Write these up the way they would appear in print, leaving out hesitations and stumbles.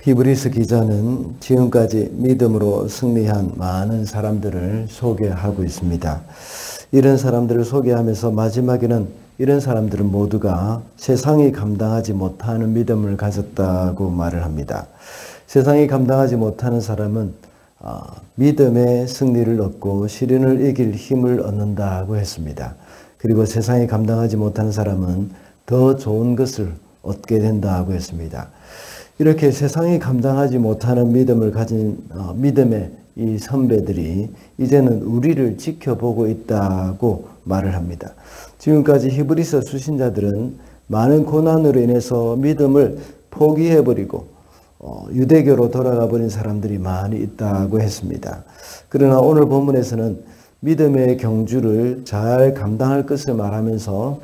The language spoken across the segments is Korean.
히브리서 기자는 지금까지 믿음으로 승리한 많은 사람들을 소개하고 있습니다. 이런 사람들을 소개하면서 마지막에는 이런 사람들은 모두가 세상이 감당하지 못하는 믿음을 가졌다고 말을 합니다. 세상이 감당하지 못하는 사람은 믿음의 승리를 얻고 시련을 이길 힘을 얻는다고 했습니다. 그리고 세상이 감당하지 못하는 사람은 더 좋은 것을 얻게 된다고 했습니다. 이렇게 세상이 감당하지 못하는 믿음을 가진 믿음의 이 선배들이 이제는 우리를 지켜보고 있다고 말을 합니다. 지금까지 히브리서 수신자들은 많은 고난으로 인해서 믿음을 포기해버리고 유대교로 돌아가 버린 사람들이 많이 있다고 했습니다. 그러나 오늘 본문에서는 믿음의 경주를 잘 감당할 것을 말하면서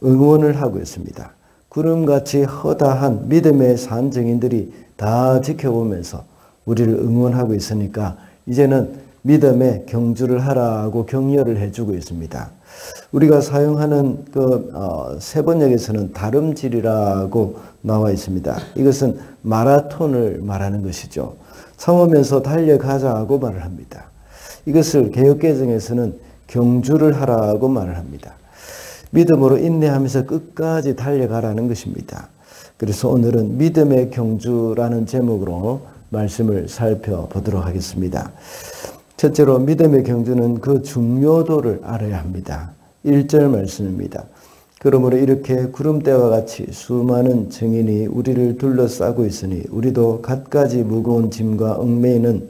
응원을 하고 있습니다. 구름같이 허다한 믿음의 산 증인들이 다 지켜보면서 우리를 응원하고 있으니까 이제는 믿음의 경주를 하라고 격려를 해주고 있습니다. 우리가 사용하는 세 번역에서는 다름질이라고 나와 있습니다. 이것은 마라톤을 말하는 것이죠. 참으면서 달려가자고 말을 합니다. 이것을 개역개정에서는 경주를 하라고 말을 합니다. 믿음으로 인내하면서 끝까지 달려가라는 것입니다. 그래서 오늘은 믿음의 경주라는 제목으로 말씀을 살펴보도록 하겠습니다. 첫째로 믿음의 경주는 그 중요도를 알아야 합니다. 1절 말씀입니다. 그러므로 이렇게 구름대와 같이 수많은 증인이 우리를 둘러싸고 있으니 우리도 갖가지 무거운 짐과 얽매이는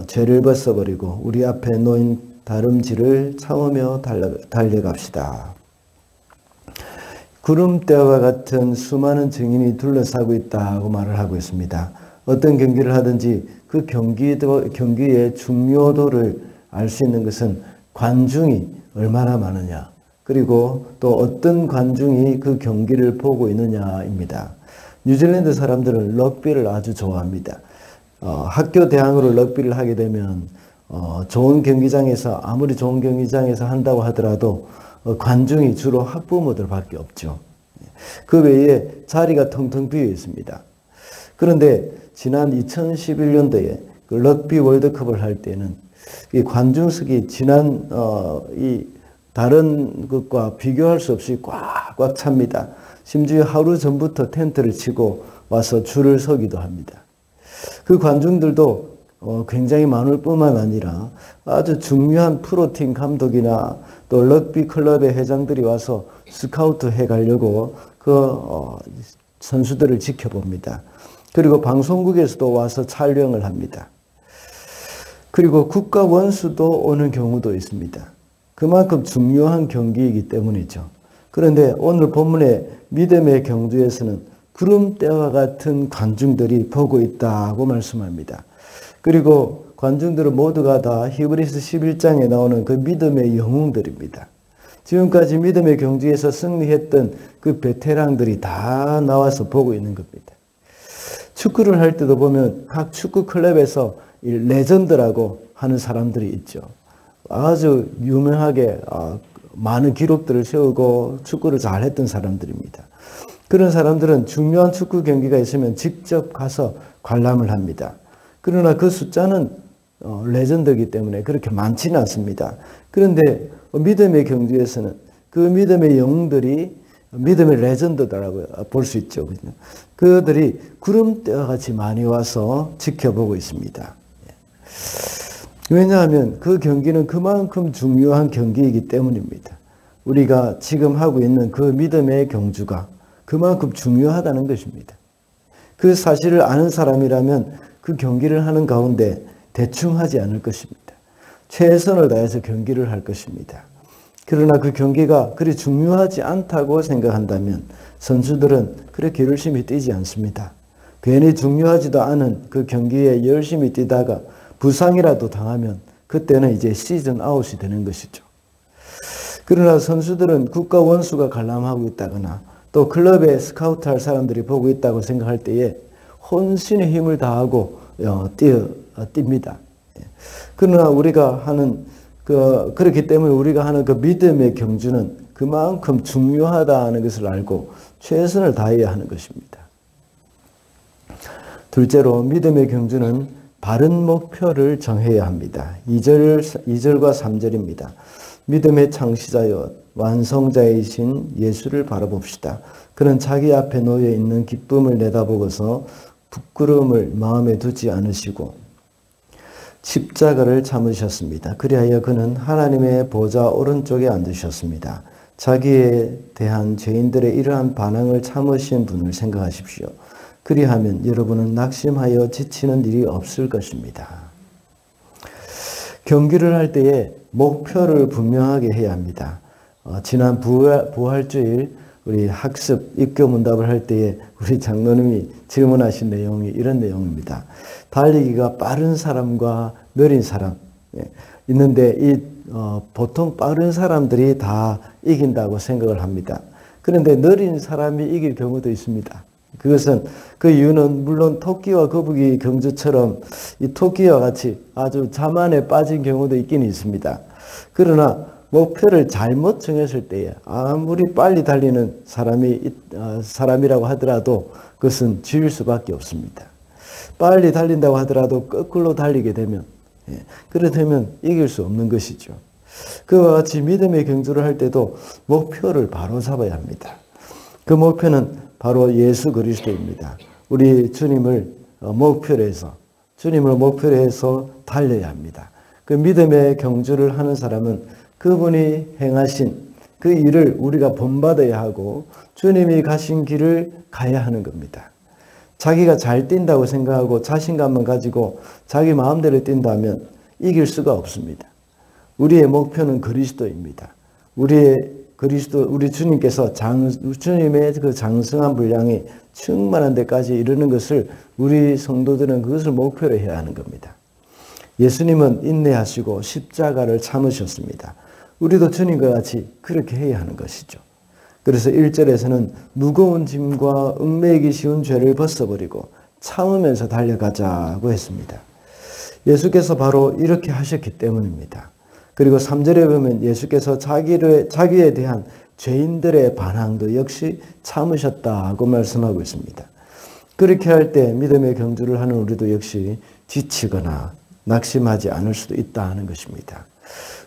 죄를 벗어버리고 우리 앞에 놓인 다름질을 참으며 달려갑시다. 구름대와 같은 수많은 증인이 둘러싸고 있다고 말을 하고 있습니다. 어떤 경기를 하든지 그 경기의 중요도를 알 수 있는 것은 관중이 얼마나 많으냐, 그리고 또 어떤 관중이 그 경기를 보고 있느냐입니다. 뉴질랜드 사람들은 럭비를 아주 좋아합니다. 학교 대항으로 럭비를 하게 되면 좋은 경기장에서, 아무리 좋은 경기장에서 한다고 하더라도 관중이 주로 학부모들밖에 없죠. 그 외에 자리가 텅텅 비어 있습니다. 그런데 지난 2011년도에 그 럭비 월드컵을 할 때는 이 관중석이 지난 이 다른 것과 비교할 수 없이 꽉꽉 찹니다. 심지어 하루 전부터 텐트를 치고 와서 줄을 서기도 합니다. 그 관중들도 굉장히 많을 뿐만 아니라 아주 중요한 프로팀 감독이나 또 럭비 클럽의 회장들이 와서 스카우트 해 가려고 선수들을 지켜봅니다. 그리고 방송국에서도 와서 촬영을 합니다. 그리고 국가 원수도 오는 경우도 있습니다. 그만큼 중요한 경기이기 때문이죠. 그런데 오늘 본문의 믿음의 경주에서는 구름대와 같은 관중들이 보고 있다고 말씀합니다. 그리고 관중들은 모두가 다 히브리서 11장에 나오는 그 믿음의 영웅들입니다. 지금까지 믿음의 경주에서 승리했던 그 베테랑들이 다 나와서 보고 있는 겁니다. 축구를 할 때도 보면 각 축구 클럽에서 레전드라고 하는 사람들이 있죠. 아주 유명하게 많은 기록들을 세우고 축구를 잘했던 사람들입니다. 그런 사람들은 중요한 축구 경기가 있으면 직접 가서 관람을 합니다. 그러나 그 숫자는 레전드이기 때문에 그렇게 많지는 않습니다. 그런데 믿음의 경주에서는 그 믿음의 영웅들이 믿음의 레전드라고 볼 수 있죠. 그들이 구름대와 같이 많이 와서 지켜보고 있습니다. 왜냐하면 그 경기는 그만큼 중요한 경기이기 때문입니다. 우리가 지금 하고 있는 그 믿음의 경주가 그만큼 중요하다는 것입니다. 그 사실을 아는 사람이라면 그 경기를 하는 가운데 대충 하지 않을 것입니다. 최선을 다해서 경기를 할 것입니다. 그러나 그 경기가 그리 중요하지 않다고 생각한다면 선수들은 그렇게 열심히 뛰지 않습니다. 괜히 중요하지도 않은 그 경기에 열심히 뛰다가 부상이라도 당하면 그때는 이제 시즌 아웃이 되는 것이죠. 그러나 선수들은 국가 원수가 관람하고 있다거나 또 클럽에 스카우트할 사람들이 보고 있다고 생각할 때에 혼신의 힘을 다하고 뜁니다. 그러나 우리가 하는 그렇기 때문에 우리가 하는 그 믿음의 경주는 그만큼 중요하다는 것을 알고 최선을 다해야 하는 것입니다. 둘째로 믿음의 경주는 바른 목표를 정해야 합니다. 2절과 3절입니다. 믿음의 창시자여 완성자이신 예수를 바라봅시다. 그는 자기 앞에 놓여 있는 기쁨을 내다보고서 부끄러움을 마음에 두지 않으시고 십자가를 참으셨습니다. 그리하여 그는 하나님의 보좌 오른쪽에 앉으셨습니다. 자기에 대한 죄인들의 이러한 반항을 참으신 분을 생각하십시오. 그리하면 여러분은 낙심하여 지치는 일이 없을 것입니다. 경기를 할 때에 목표를 분명하게 해야 합니다. 지난 부활주일 우리 학습 입교문답을 할 때에 우리 장로님이 질문하신 내용이 이런 내용입니다. 달리기가 빠른 사람과 느린 사람 있는데 보통 빠른 사람들이 다 이긴다고 생각을 합니다. 그런데 느린 사람이 이길 경우도 있습니다. 그 이유는 물론 토끼와 거북이 경주처럼 이 토끼와 같이 아주 자만에 빠진 경우도 있긴 있습니다. 그러나 목표를 잘못 정했을 때에 아무리 빨리 달리는 사람이라고 하더라도 그것은 지을 수밖에 없습니다. 빨리 달린다고 하더라도 거꾸로 달리게 되면 그렇다면 이길 수 없는 것이죠. 그와 같이 믿음의 경주를 할 때도 목표를 바로 잡아야 합니다. 그 목표는 바로 예수 그리스도입니다. 우리 주님을 목표로 해서 달려야 합니다. 그 믿음의 경주를 하는 사람은 그분이 행하신 그 일을 우리가 본받아야 하고 주님이 가신 길을 가야 하는 겁니다. 자기가 잘 뛴다고 생각하고 자신감만 가지고 자기 마음대로 뛴다면 이길 수가 없습니다. 우리의 목표는 그리스도입니다. 우리 주님께서 주님의 그 장성한 분량이 충만한 데까지 이르는 것을 우리 성도들은 그것을 목표로 해야 하는 겁니다. 예수님은 인내하시고 십자가를 참으셨습니다. 우리도 주님과 같이 그렇게 해야 하는 것이죠. 그래서 1절에서는 무거운 짐과 얽매이기 쉬운 죄를 벗어버리고 참으면서 달려가자고 했습니다. 예수께서 바로 이렇게 하셨기 때문입니다. 그리고 3절에 보면 예수께서 자기에 대한 죄인들의 반항도 역시 참으셨다고 말씀하고 있습니다. 그렇게 할 때 믿음의 경주를 하는 우리도 역시 지치거나 낙심하지 않을 수도 있다 하는 것입니다.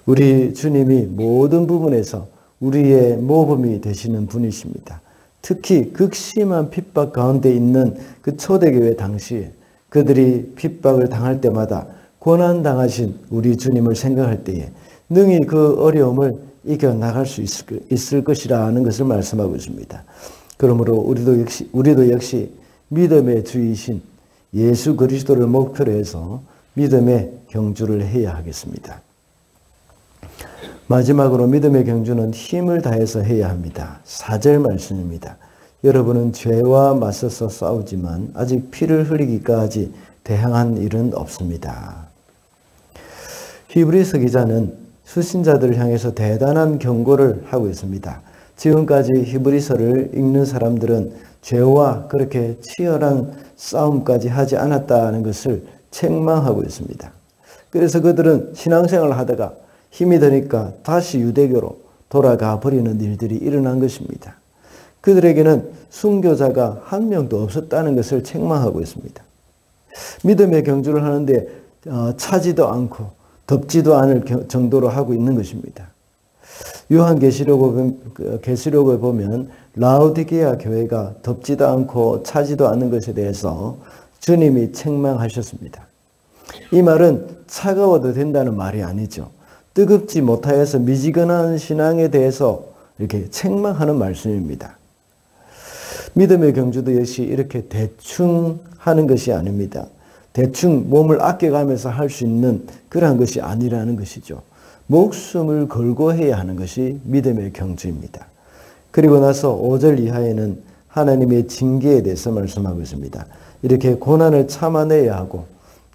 우리 주님이 모든 부분에서 우리의 모범이 되시는 분이십니다. 특히 극심한 핍박 가운데 있는 그 초대교회 당시에 그들이 핍박을 당할 때마다 고난당하신 우리 주님을 생각할 때에 능히 그 어려움을 이겨나갈 수 있을 것이라는 것을 말씀하고 있습니다. 그러므로 우리도 역시 믿음의 주이신 예수 그리스도를 목표로 해서 믿음의 경주를 해야 하겠습니다. 마지막으로 믿음의 경주는 힘을 다해서 해야 합니다. 4절 말씀입니다. 여러분은 죄와 맞서서 싸우지만 아직 피를 흘리기까지 대항한 일은 없습니다. 히브리서 기자는 수신자들을 향해서 대단한 경고를 하고 있습니다. 지금까지 히브리서를 읽는 사람들은 죄와 그렇게 치열한 싸움까지 하지 않았다는 것을 책망하고 있습니다. 그래서 그들은 신앙생활을 하다가 힘이 드니까 다시 유대교로 돌아가 버리는 일들이 일어난 것입니다. 그들에게는 순교자가 한 명도 없었다는 것을 책망하고 있습니다. 믿음의 경주를 하는데 차지도 않고 덥지도 않을 정도로 하고 있는 것입니다. 요한계시록에 보면 라오디게아 교회가 덥지도 않고 차지도 않는 것에 대해서 주님이 책망하셨습니다. 이 말은 차가워도 된다는 말이 아니죠. 뜨겁지 못하여서 미지근한 신앙에 대해서 이렇게 책망하는 말씀입니다. 믿음의 경주도 역시 이렇게 대충 하는 것이 아닙니다. 대충 몸을 아껴가면서 할 수 있는 그러한 것이 아니라는 것이죠. 목숨을 걸고 해야 하는 것이 믿음의 경주입니다. 그리고 나서 5절 이하에는 하나님의 징계에 대해서 말씀하고 있습니다. 이렇게 고난을 참아내야 하고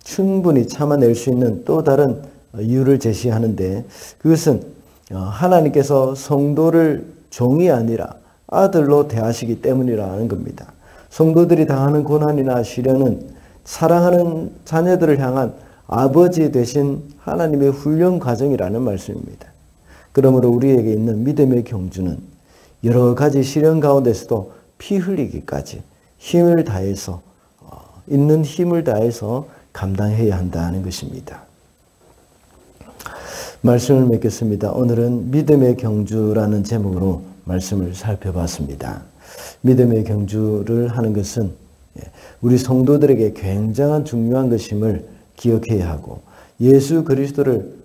충분히 참아낼 수 있는 또 다른 이유를 제시하는데 그것은 하나님께서 성도를 종이 아니라 아들로 대하시기 때문이라는 겁니다. 성도들이 당하는 고난이나 시련은 사랑하는 자녀들을 향한 아버지 되신 하나님의 훈련 과정이라는 말씀입니다. 그러므로 우리에게 있는 믿음의 경주는 여러 가지 시련 가운데서도 피 흘리기까지 힘을 다해서 있는 힘을 다해서 감당해야 한다는 것입니다. 말씀을 맺겠습니다. 오늘은 믿음의 경주라는 제목으로 말씀을 살펴봤습니다. 믿음의 경주를 하는 것은 우리 성도들에게 굉장한 중요한 것임을 기억해야 하고 예수 그리스도라는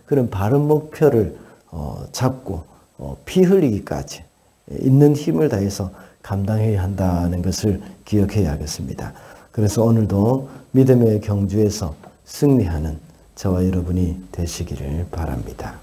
그런 바른 목표를 잡고 피 흘리기까지 있는 힘을 다해서 감당해야 한다는 것을 기억해야 하겠습니다. 그래서 오늘도 믿음의 경주에서 승리하는 저와 여러분이 되시기를 바랍니다.